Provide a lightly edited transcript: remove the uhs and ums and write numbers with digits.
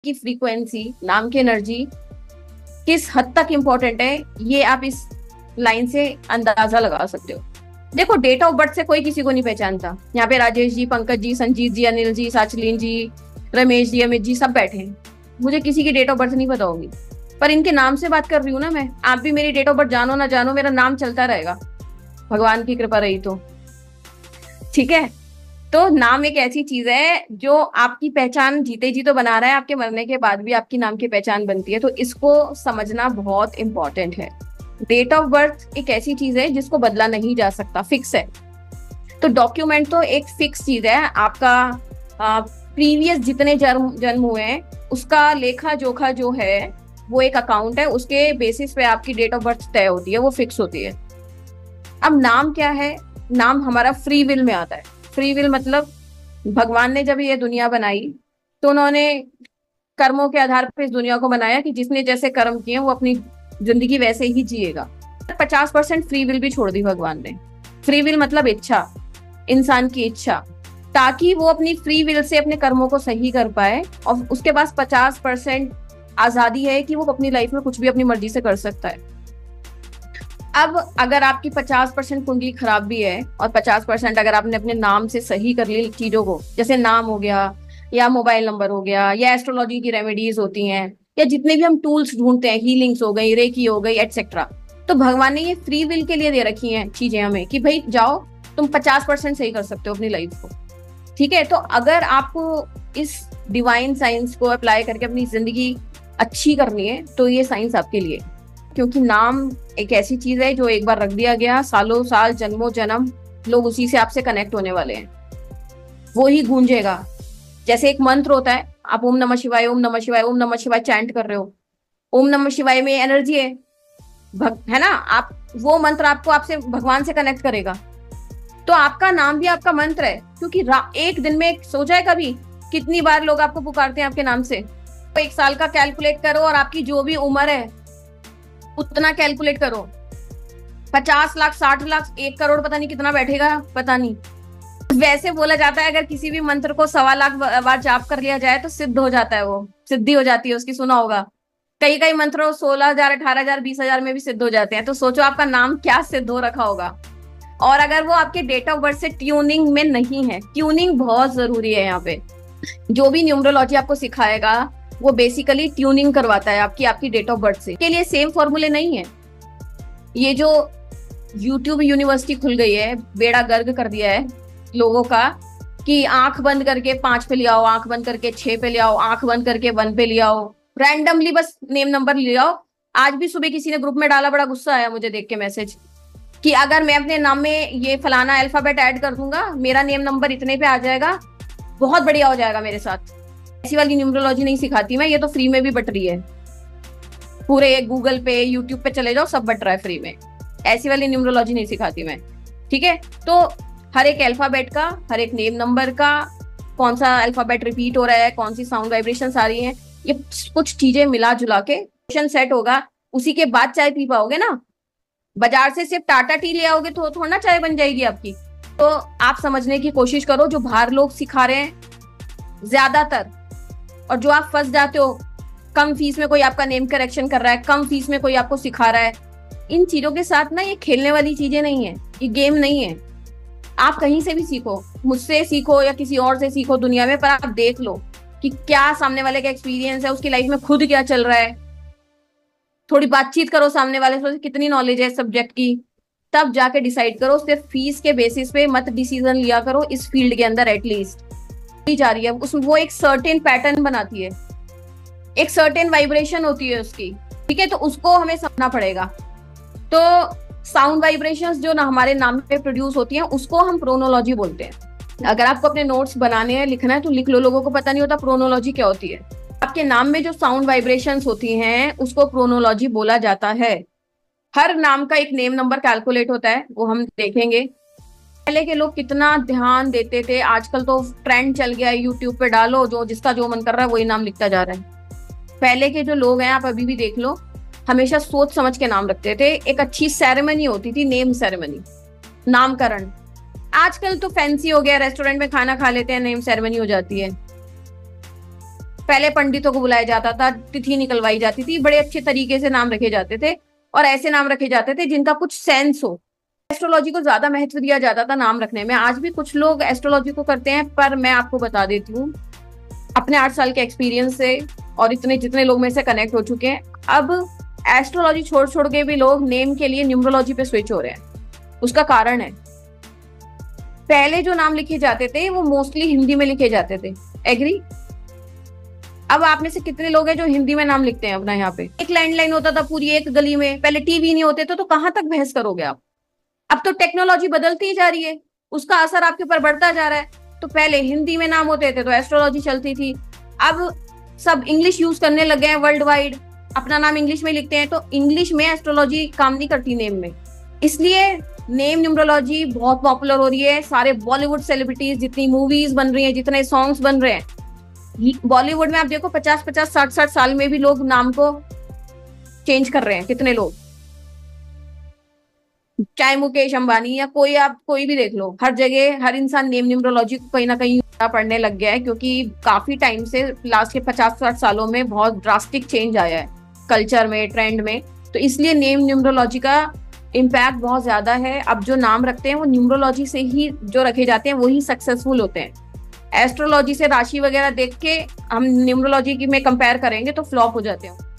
की फ्रीक्वेंसी, नाम की एनर्जी किस हद तक इम्पोर्टेंट है, ये आप इस लाइन से अंदाजा लगा सकते हो। देखो, डेट ऑफ बर्थ से कोई किसी को नहीं पहचानता। यहाँ पे राजेश जी, पंकज जी, संजीत जी, अनिल जी, साचलीन जी, रमेश जी, अमित जी सब बैठे हैं। मुझे किसी की डेट ऑफ बर्थ नहीं पता होगी, पर इनके नाम से बात कर रही हूँ ना मैं। आप भी मेरी डेट ऑफ बर्थ जानो ना जानो, मेरा नाम चलता रहेगा, भगवान की कृपा रही तो। ठीक है, तो नाम एक ऐसी चीज है जो आपकी पहचान जीते जी तो बना रहा है, आपके मरने के बाद भी आपकी नाम की पहचान बनती है, तो इसको समझना बहुत इंपॉर्टेंट है। डेट ऑफ बर्थ एक ऐसी चीज है जिसको बदला नहीं जा सकता, फिक्स है। तो डॉक्यूमेंट तो एक फिक्स चीज है, आपका प्रीवियस जितने जन्म जन्म हुए हैं उसका लेखा जोखा जो है वो एक अकाउंट है, उसके बेसिस पे आपकी डेट ऑफ बर्थ तय होती है, वो फिक्स होती है। अब नाम क्या है? नाम हमारा फ्री विल में आता है। फ्री विल मतलब भगवान ने जब ये दुनिया बनाई तो उन्होंने कर्मों के आधार पर इस दुनिया को बनाया कि जिसने जैसे कर्म किए वो अपनी जिंदगी वैसे ही जिएगा। 50% फ्री विल भी छोड़ दी भगवान ने। फ्री विल मतलब इच्छा, इंसान की इच्छा, ताकि वो अपनी फ्री विल से अपने कर्मों को सही कर पाए, और उसके पास 50% आजादी है कि वो अपनी लाइफ में कुछ भी अपनी मर्जी से कर सकता है। अब अगर आपकी 50% कुंडली खराब भी है और 50% अगर आपने अपने नाम से सही कर ली चीजों को, जैसे नाम हो गया या मोबाइल नंबर हो गया या एस्ट्रोलॉजी की रेमेडीज होती हैं या जितने भी हम टूल्स ढूंढते हैं, हीलिंग्स हो गई, रेकी हो गई, एटसेट्रा, तो भगवान ने ये फ्री विल के लिए दे रखी हैं चीजें हमें कि भाई जाओ तुम 50% सही कर सकते हो अपनी लाइफ को। ठीक है, तो अगर आपको इस डिवाइन साइंस को अप्लाई करके अपनी जिंदगी अच्छी करनी है तो ये साइंस आपके लिए, क्योंकि नाम एक ऐसी चीज है जो एक बार रख दिया गया, सालों साल जन्मों जन्म लोग उसी से आपसे कनेक्ट होने वाले हैं, वो ही गूंजेगा। जैसे एक मंत्र होता है, आप ओम नमः शिवाय, ओम नमः शिवाय, ओम नमः शिवाय चैंट कर रहे हो, ओम नमः शिवाय में एनर्जी है, है ना, आप वो मंत्र आपको आपसे भगवान से कनेक्ट करेगा। तो आपका नाम भी आपका मंत्र है, क्योंकि एक दिन में सोचा है कभी कितनी बार लोग आपको पुकारते हैं आपके नाम से? तो 1 साल का कैलकुलेट करो और आपकी जो भी उम्र है उतना कैलकुलेट करो। 50 लाख, 60 लाख, 1 करोड़, पता नहीं कितना बैठेगा, पता नहीं। वैसे बोला जाता है अगर किसी भी मंत्र को 1.25 लाख बार जाप कर लिया जाए तो सिद्ध हो जाता है, वो सिद्धि हो जाती है उसकी, सुना होगा। कई कई मंत्रों 16,000, 18,000, 20,000 में भी सिद्ध हो जाते हैं। तो सोचो आपका नाम क्या सिद्ध हो रखा होगा। और अगर वो आपके डेट ऑफ बर्थ से ट्यूनिंग में नहीं है, ट्यूनिंग बहुत जरूरी है यहाँ पे। जो भी न्यूमरोलॉजी आपको सिखाएगा वो बेसिकली ट्यूनिंग करवाता है आपकी डेट ऑफ बर्थ से। के लिए सेम फॉर्मूले नहीं है। ये जो यूट्यूब यूनिवर्सिटी खुल गई है, बेड़ा गर्क कर दिया है लोगों का, कि आंख बंद करके 5 पे ले आओ, आंख बंद करके 6 पे ले आओ, आंख बंद करके 1 पे ले आओ, रैंडमली बस नेम नंबर ले आओ। आज भी सुबह किसी ने ग्रुप में डाला, बड़ा गुस्सा आया मुझे देख के मैसेज, कि अगर मैं अपने नाम में ये फलाना अल्फाबेट ऐड कर दूंगा मेरा नेम नंबर इतने पे आ जाएगा, बहुत बढ़िया हो जाएगा मेरे साथ। ऐसी वाली न्यूमरोलॉजी नहीं सिखाती मैं, ये तो फ्री में भी बट रही है, पूरे गूगल पे यूट्यूब पे चले जाओ सब बट रहा है फ्री में। ऐसी वाली न्यूमरोलॉजी नहीं सिखाती मैं। ठीक है, तो हर एक अल्फाबेट का, हर एक नेम नंबर का, कौन सा अल्फाबेट रिपीट हो रहा है, कौन सी साउंड वाइब्रेशन आ रही है, ये कुछ चीजें मिला जुला के सेट होगा, उसी के बाद चाय पी पाओगे ना। बाजार से सिर्फ टाटा टी ले आओगे तो थोड़ा ना चाय बन जाएगी आपकी। तो आप समझने की कोशिश करो, जो बाहर लोग सिखा रहे हैं ज्यादातर, और जो आप फंस जाते हो, कम फीस में कोई आपका नेम करेक्शन कर रहा है, कम फीस में कोई आपको सिखा रहा है, इन चीजों के साथ ना, ये खेलने वाली चीजें नहीं है, ये गेम नहीं है। आप कहीं से भी सीखो, मुझसे सीखो या किसी और से सीखो दुनिया में, पर आप देख लो कि क्या सामने वाले का एक्सपीरियंस है, उसकी लाइफ में खुद क्या चल रहा है। थोड़ी बातचीत करो सामने वाले से, कितनी नॉलेज है सब्जेक्ट की, तब जाके डिसाइड करो। सिर्फ फीस के बेसिस पे मत डिसीजन लिया करो इस फील्ड के अंदर। एटलीस्ट जा रही है उसमें, वो एक सर्टेन पैटर्न बनाती है, एक सर्टेन वाइब्रेशन होती है उसकी। ठीक है, तो उसको हमें समझना पड़ेगा। तो साउंड वाइब्रेशंस जो ना हमारे नाम पे प्रोड्यूस होती हैं उसको हम प्रोनोलॉजी बोलते हैं। अगर आपको अपने नोट्स बनाने हैं, लिखना है, तो लिख लो। लोगों को पता नहीं होता प्रोनोलॉजी क्या होती है। आपके नाम में जो साउंड वाइब्रेशंस होती हैं उसको प्रोनोलॉजी बोला जाता है। हर नाम का एक नेम नंबर कैलकुलेट होता है, वो हम देखेंगे। पहले के लोग कितना ध्यान देते थे, आजकल तो ट्रेंड चल गया है, यूट्यूब पे डालो, जो जिसका जो मन कर रहा है वही नाम लिखता जा रहा है। पहले के जो लोग हैं, आप अभी भी देख लो, हमेशा सोच समझ के नाम रखते थे। एक अच्छी सेरेमनी होती थी, नेम सेरेमनी, नामकरण। आजकल तो फैंसी हो गया, रेस्टोरेंट में खाना खा लेते हैं, नेम सेरेमनी हो जाती है। पहले पंडितों को बुलाया जाता था, तिथि निकलवाई जाती थी, बड़े अच्छे तरीके से नाम रखे जाते थे और ऐसे नाम रखे जाते थे जिनका कुछ सेंस हो। एस्ट्रोलॉजी को ज्यादा महत्व दिया जाता था नाम रखने में। आज भी कुछ लोग एस्ट्रोलॉजी को करते हैं, पर मैं आपको बता देती हूँ अपने 8 साल के एक्सपीरियंस से और इतने जितने लोग मेरे से कनेक्ट हो चुके हैं, अब एस्ट्रोलॉजी छोड़ छोड़ के भी लोग नेम के लिए न्यूमरोलॉजी पे स्विच हो रहे हैं। उसका कारण है, पहले जो नाम लिखे जाते थे वो मोस्टली हिंदी में लिखे जाते थे। एग्री? अब आप में से कितने लोग हैं जो हिंदी में नाम लिखते हैं अपना? यहाँ पे एक लैंडलाइन होता था पूरी एक गली में, पहले टीवी नहीं होते तो कहाँ तक बहस करोगे आप? अब तो टेक्नोलॉजी बदलती ही जा रही है, उसका असर आपके ऊपर बढ़ता जा रहा है। तो पहले हिंदी में नाम होते थे तो एस्ट्रोलॉजी चलती थी, अब सब इंग्लिश यूज करने लगे हैं वर्ल्ड वाइड, अपना नाम इंग्लिश में लिखते हैं, तो इंग्लिश में एस्ट्रोलॉजी काम नहीं करती नेम में। इसलिए नेम न्यूमरोलॉजी बहुत पॉपुलर हो रही है। सारे बॉलीवुड सेलिब्रिटीज, जितनी मूवीज बन रही हैं, जितने सॉन्ग्स बन रहे हैं, बॉलीवुड में आप देखो 50-50, 60-60 साल में भी लोग नाम को चेंज कर रहे हैं। कितने लोग, चाहे मुकेश अंबानी या कोई, आप कोई भी देख लो, हर जगह हर इंसान नेम न्यूमरोलॉजी को कहीं ना कहीं पढ़ने लग गया है, क्योंकि काफी टाइम से लास्ट के 50-60 सालों में बहुत ड्रास्टिक चेंज आया है कल्चर में, ट्रेंड में। तो इसलिए नेम न्यूमरोलॉजी का इम्पैक्ट बहुत ज्यादा है। अब जो नाम रखते हैं वो न्यूमरोलॉजी से ही जो रखे जाते हैं वही सक्सेसफुल होते हैं। एस्ट्रोलॉजी से राशि वगैरह देख के हम न्यूमरोलॉजी की में कंपेयर करेंगे तो फ्लॉप हो जाते हैं।